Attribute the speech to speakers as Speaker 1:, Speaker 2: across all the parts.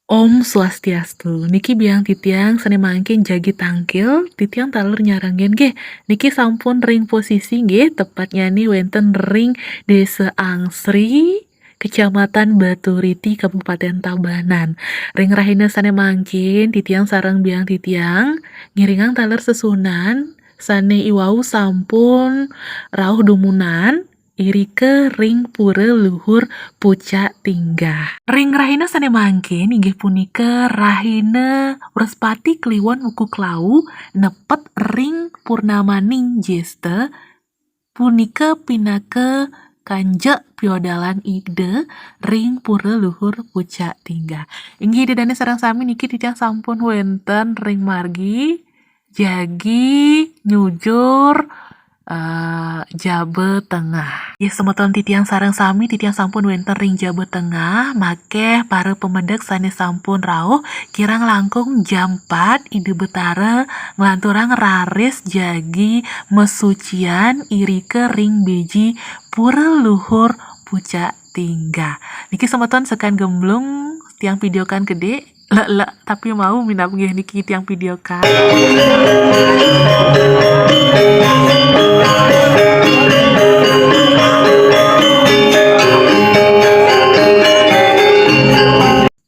Speaker 1: Om Swastiastu, niki biang titiang sane mangkin jagi tangkil, titiang talur nyarangen ge, niki sampun ring posisi ge, tepatnya nih wenten ring Desa Angsri, Kecamatan Baturiti, Kabupaten Tabanan. Ring rahina sane mangkin, titiang sarang biang titiang, ngiringang talur sesunan, sane iwau sampun rauh dumunan, irike ring pura luhur pucak tinggah. Ring rahina sane mangkin inggih punika rahina Wrespati kliwon wuku klau nepet ring purnamaning jesta punika pinake kanjek piodalan ide ring pura luhur pucak tinggah. Inggih dedane sareng sami niki titiang sampun wenten ring margi jagi nyujur Jabe Tengah. Ya semeton titiang sareng sami titiang sampun wenten ring Jabe Tengah, make para pemedek sane sampun rauh kirang langkung jam 4 ide betara ngelanturang raris jagi mesucian irike ring beji pura luhur pucak tingga. Niki semeton sekan gemblung tiang videokan gede lek tapi mau minap nggih niki tiang videokan.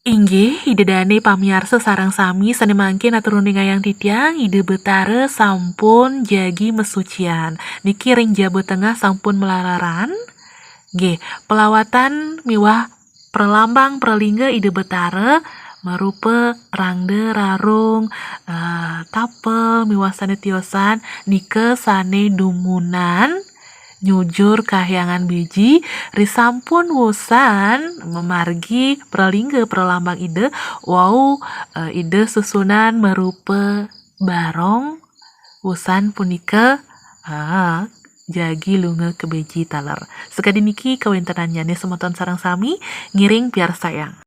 Speaker 1: Inggih, idedane pamiarsa sarang sami sane mangkin aturun ngayang titiang ide betara sampun jagi mesucian. Niki ring Jabe Tengah sampun melararan. G. Pelawatan miwah perlambang perlingga ide betara merupa rangde rarung tapel miwah sane tiosan nike sane dumunan nyujur kahyangan biji risampun wusan memargi perlingga perlambang ide wow ide susunan merupa barong wusan punika jagi lunga ke beji taler. Sekadi niki kawentenannya semeton sarang sami ngiring biar sayang.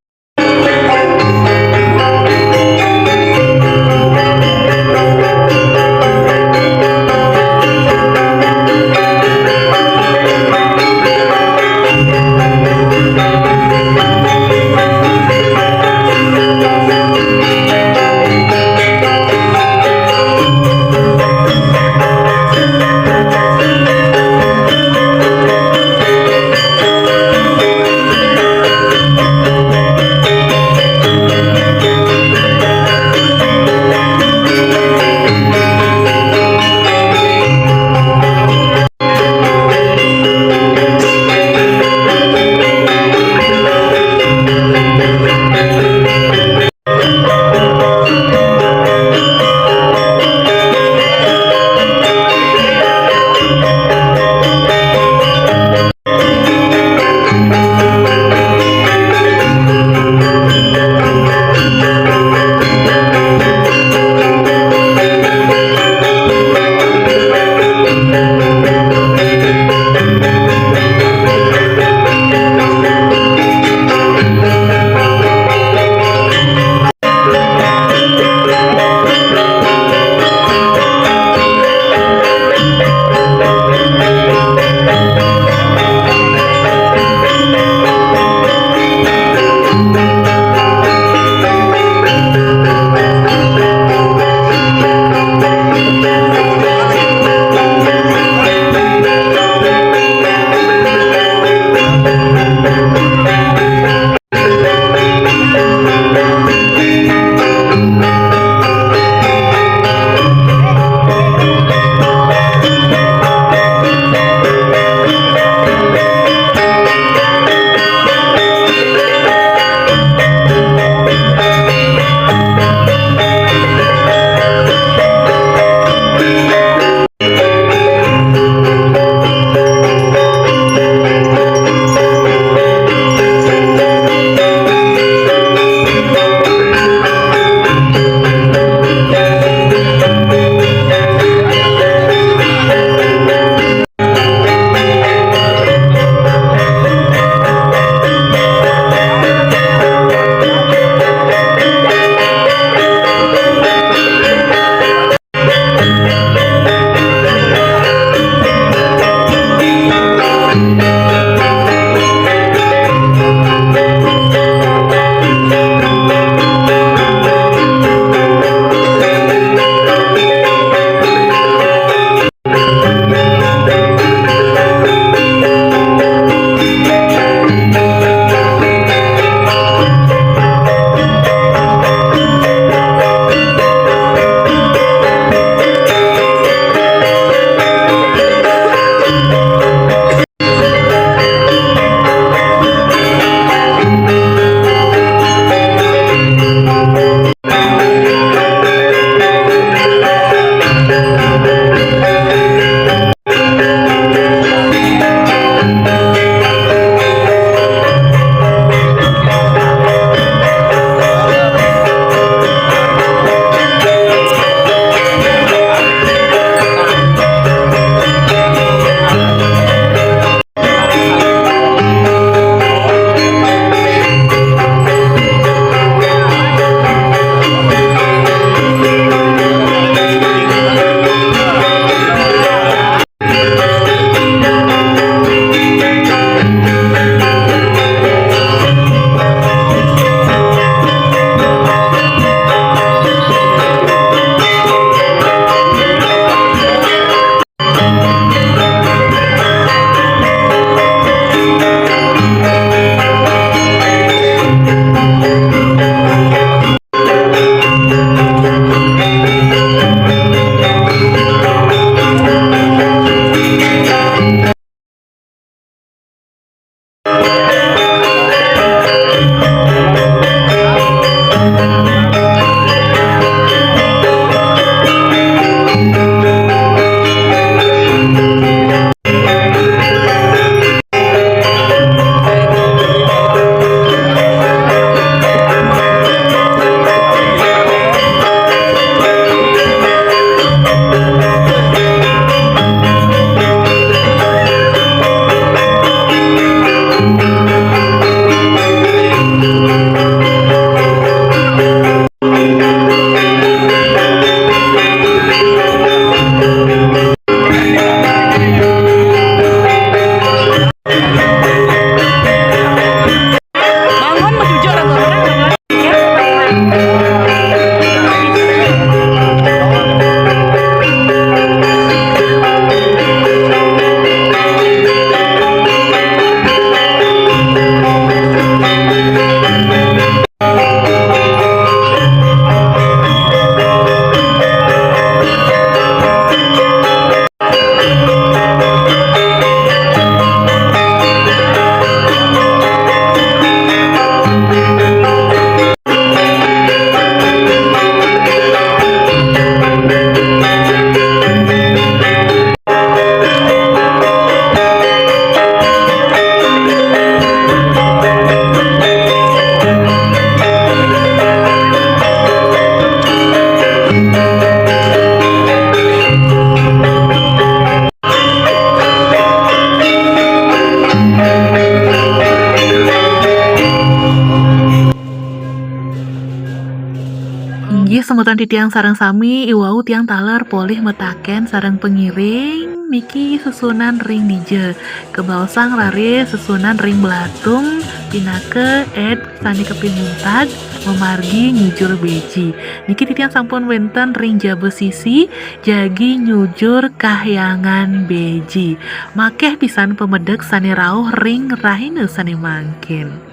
Speaker 1: semutan titiang sareng sami iwau tiang taler polih metaken sareng pengiring niki susunan ring dije kebausang rare susunan ring belatung pinake ed sani kepimuntag memargi nyujur beji niki titiang sampun wenten ring jabe sisi jagi nyujur kahyangan beji makeh pisan pemedek sani rauh ring rahine sani mangkin.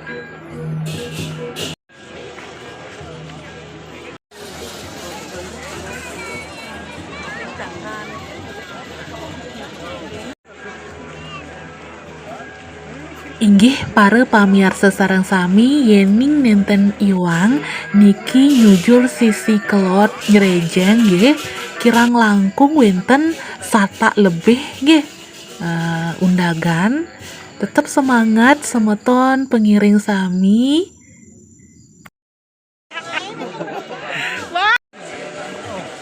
Speaker 1: Inggih para pamirsa sareng sami yening nenten iwang niki nyujur sisi kelot nyrejeng nggih kirang langkung wenten sata lebih nggih undagan tetap semangat semeton pengiring sami.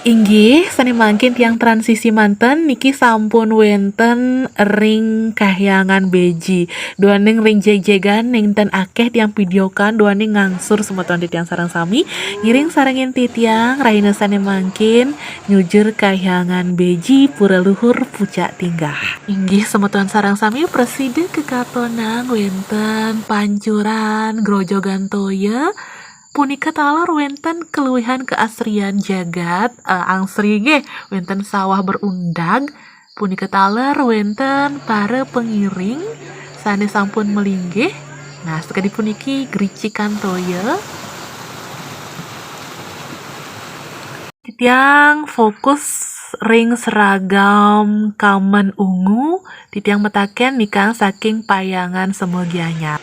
Speaker 1: Inggih sani mangkin tiang transisi manten niki sampun wenten ring kahyangan beji duaning ring jeg-jegan ningten akeh tiang videokan duaning ngangsur semeton di tiang sarang sami ngiring sarengin titiang raina sani mangkin nyujur kahyangan beji pura luhur pucak tinggah. Inggih semeton sarang sami presiden kekatonang wenten pancuran grojogan toya punika taler wenten keluwihan keasrian jagat angsri nggih wenten sawah berundag punika taler wenten para pengiring sane sampun melinggih nah sekali puniki gericikan toya titiang fokus ring seragam kamen ungu titiang metaken nikang saking payangan semogianya.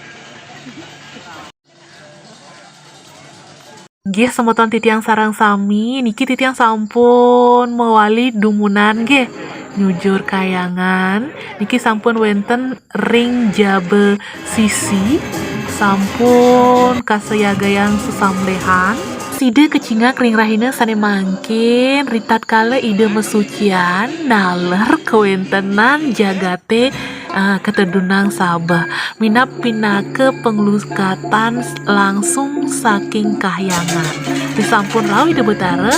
Speaker 1: Nggih semeton titiang sarang sami niki titiang sampun mewali dumunan nggih nyujur kayangan niki sampun wenten ring jabe sisi sampun kaseyagayang sesamlehan side kecingak ring rahina sane mangkin ritat kala ide mesucian naler kewentenan jagate ketedunang sabah minap pinake penglukatan langsung saking kahyangan disampun rawi de betara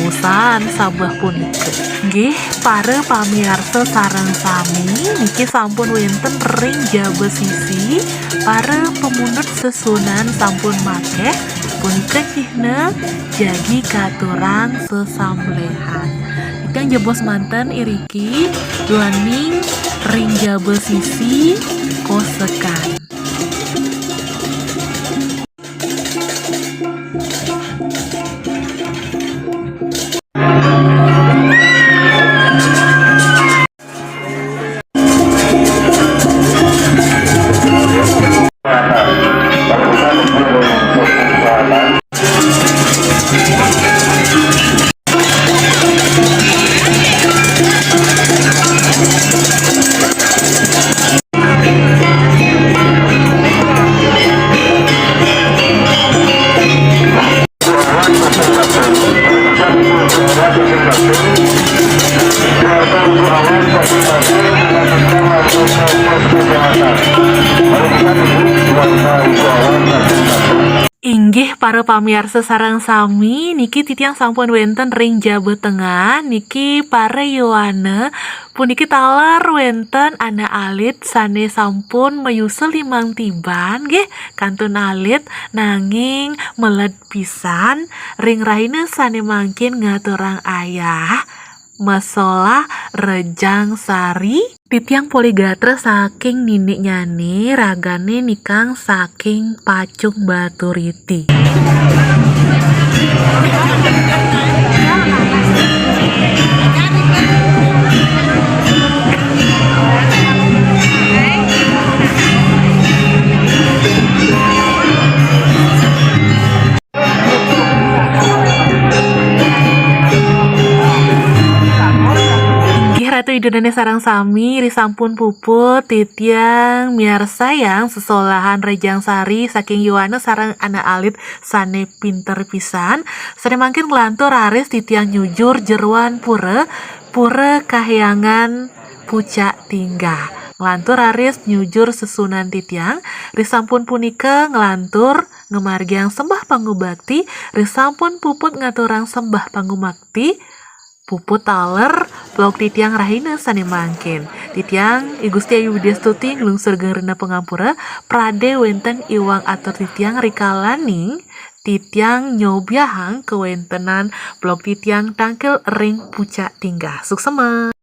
Speaker 1: wusan sabah punika nggih para pamirsa sareng sami niki sampun wenten ring jabe sisi para pemunut sesunan sampun makeh punika cihna jagi katurang sesamlehan ikang jebos manten iriki duaning ring jabe sisi kosekan. Inggih para pamirsa sareng sami niki titiang sampun wenten ring jabe tengah niki para Yohana puniki taler wenten ana alit sane sampun mayusel limang tiban nggih kantun alit nanging meled pisan ring raine sane mangkin ngaturang ayah masalah rejang sari titiang poligatre saking ninik nyani ragane nikang saking pacung baturiti. Ratu idunane sarang sami risampun puput titiang miar sayang sesolahan rejang sari saking Yohana sarang anak alit sane pinter pisan sane mangkin ngelantur raris titiang nyujur jeruan pura kahyangan pucak tinggah Nglantur aris nyujur sesunan titiang, risampun punika nglantur ngemargiang sembah pangubakti, risampun puput ngaturang sembah pangumakti, puput taler blog titiang rahina sane mangkin. Titiang I Gusti Ayu Widyastuti nglungsur gengrena pengampura prade wenten iwang atur titiang rikalaning titiang nyobiahang kewentenan blog titiang tangkel ring pucak tinggal. Suksema.